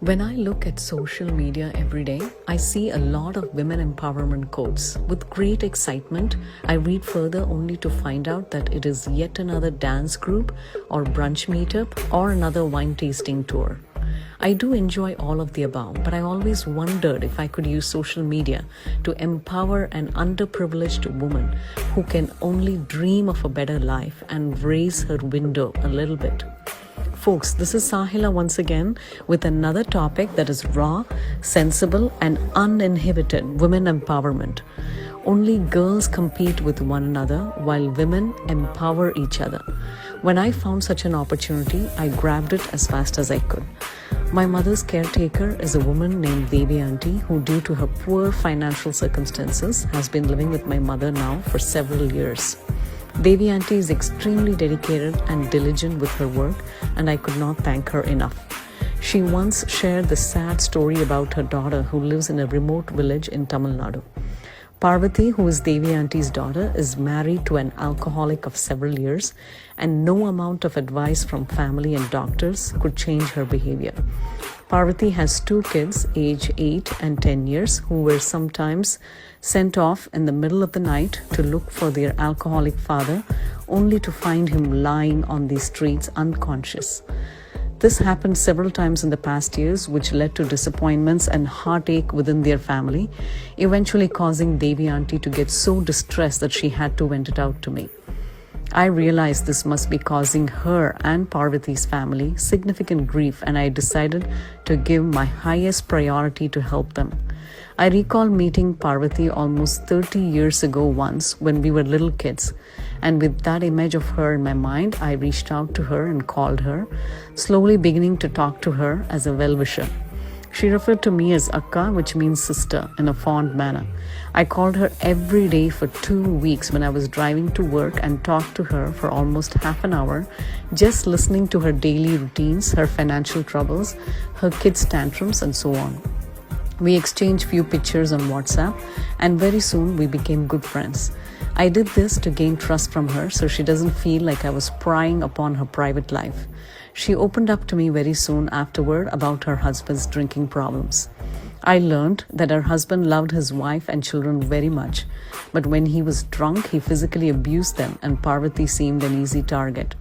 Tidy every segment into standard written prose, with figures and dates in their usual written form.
When I look at social media every day, I see a lot of women empowerment quotes. With great excitement, I read further only to find out that it is yet another dance group or brunch meetup or another wine tasting tour. I do enjoy all of the above, but I always wondered if I could use social media to empower an underprivileged woman who can only dream of a better life and raise her window a little bit. Folks, this is Sahila once again with another topic that is raw, sensible, and uninhibited women empowerment. Only girls compete with one another while women empower each other. When I found such an opportunity, I grabbed it as fast as I could. My mother's caretaker is a woman named Devi Auntie who, due to her poor financial circumstances, has been living with my mother now for several years. Devi Auntie is extremely dedicated and diligent with her work, and I could not thank her enough. She once shared the sad story about her daughter who lives in a remote village in Tamil Nadu. Parvati, who is Devi Auntie's daughter, is married to an alcoholic of several years, and no amount of advice from family and doctors could change her behavior. Parvati has two kids, aged 8 and 10 years, who were sometimes sent off in the middle of the night to look for their alcoholic father, only to find him lying on the streets unconscious. This happened several times in the past years, which led to disappointments and heartache within their family, eventually causing Devi Auntie to get so distressed that she had to vent it out to me. I realized this must be causing her and Parvati's family significant grief, and I decided to give my highest priority to help them. I recall meeting Parvati almost 30 years ago once when we were little kids, and with that image of her in my mind, I reached out to her and called her, slowly beginning to talk to her as a well-wisher. She referred to me as Akka, which means sister, in a fond manner. I called her every day for 2 weeks when I was driving to work and talked to her for almost half an hour, just listening to her daily routines, her financial troubles, her kids' tantrums, and so on. We exchanged few pictures on WhatsApp, and very soon we became good friends. I did this to gain trust from her so she doesn't feel like I was prying upon her private life. She opened up to me very soon afterward about her husband's drinking problems. I learned that her husband loved his wife and children very much, but when he was drunk, he physically abused them, and Parvati seemed an easy target.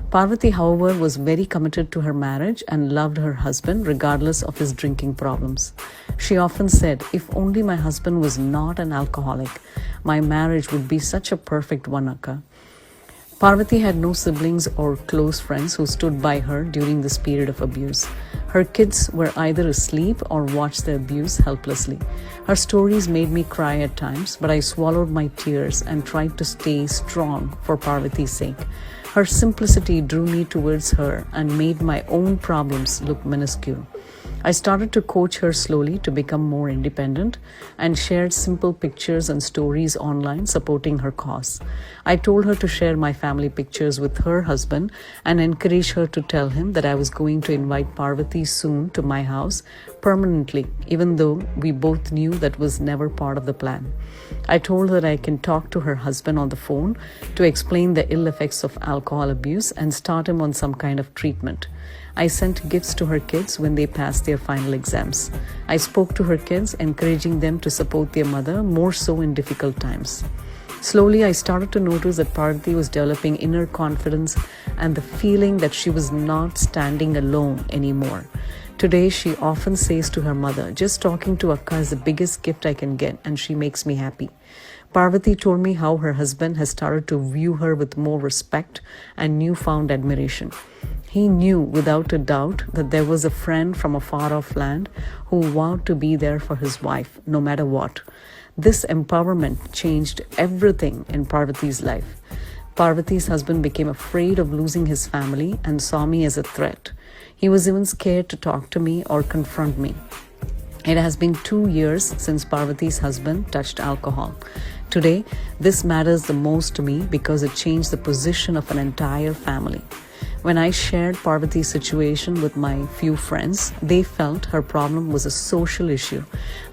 Parvati, however, was very committed to her marriage and loved her husband regardless of his drinking problems. She often said, "If only my husband was not an alcoholic, my marriage would be such a perfect one, Akka." Parvati had no siblings or close friends who stood by her during this period of abuse. Her kids were either asleep or watched the abuse helplessly. Her stories made me cry at times, but I swallowed my tears and tried to stay strong for Parvati's sake. Her simplicity drew me towards her and made my own problems look minuscule. I started to coach her slowly to become more independent and shared simple pictures and stories online supporting her cause. I told her to share my family pictures with her husband and encourage her to tell him that I was going to invite Parvati soon to my house permanently, even though we both knew that was never part of the plan. I told her that I can talk to her husband on the phone to explain the ill effects of alcohol abuse and start him on some kind of treatment. I sent gifts to her kids when they passed their final exams. I spoke to her kids, encouraging them to support their mother more so in difficult times. Slowly, I started to notice that Parvati was developing inner confidence and the feeling that she was not standing alone anymore. Today, she often says to her mother, "Just talking to Akka is the biggest gift I can get, and she makes me happy." Parvati told me how her husband has started to view her with more respect and newfound admiration. He knew without a doubt that there was a friend from a far-off land who vowed to be there for his wife, no matter what. This empowerment changed everything in Parvati's life. Parvati's husband became afraid of losing his family and saw me as a threat. He was even scared to talk to me or confront me. It has been 2 years since Parvati's husband touched alcohol. Today, this matters the most to me because it changed the position of an entire family. When I shared Parvati's situation with my few friends, they felt her problem was a social issue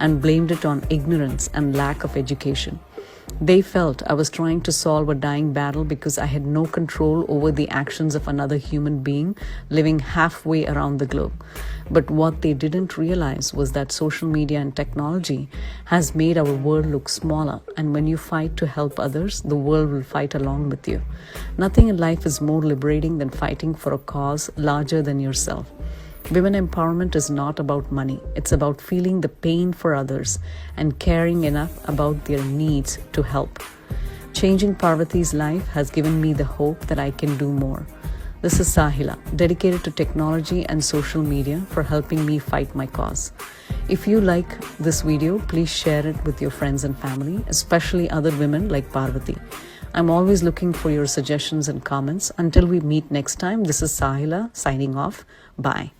and blamed it on ignorance and lack of education. They felt I was trying to solve a dying battle because I had no control over the actions of another human being living halfway around the globe. But what they didn't realize was that social media and technology has made our world look smaller, and when you fight to help others, the world will fight along with you. Nothing in life is more liberating than fighting for a cause larger than yourself. Women empowerment is not about money. It's about feeling the pain for others and caring enough about their needs to help. Changing Parvati's life has given me the hope that I can do more. This is Sahila, dedicated to technology and social media for helping me fight my cause. If you like this video, please share it with your friends and family, especially other women like Parvati. I'm always looking for your suggestions and comments. Until we meet next time, this is Sahila signing off. Bye.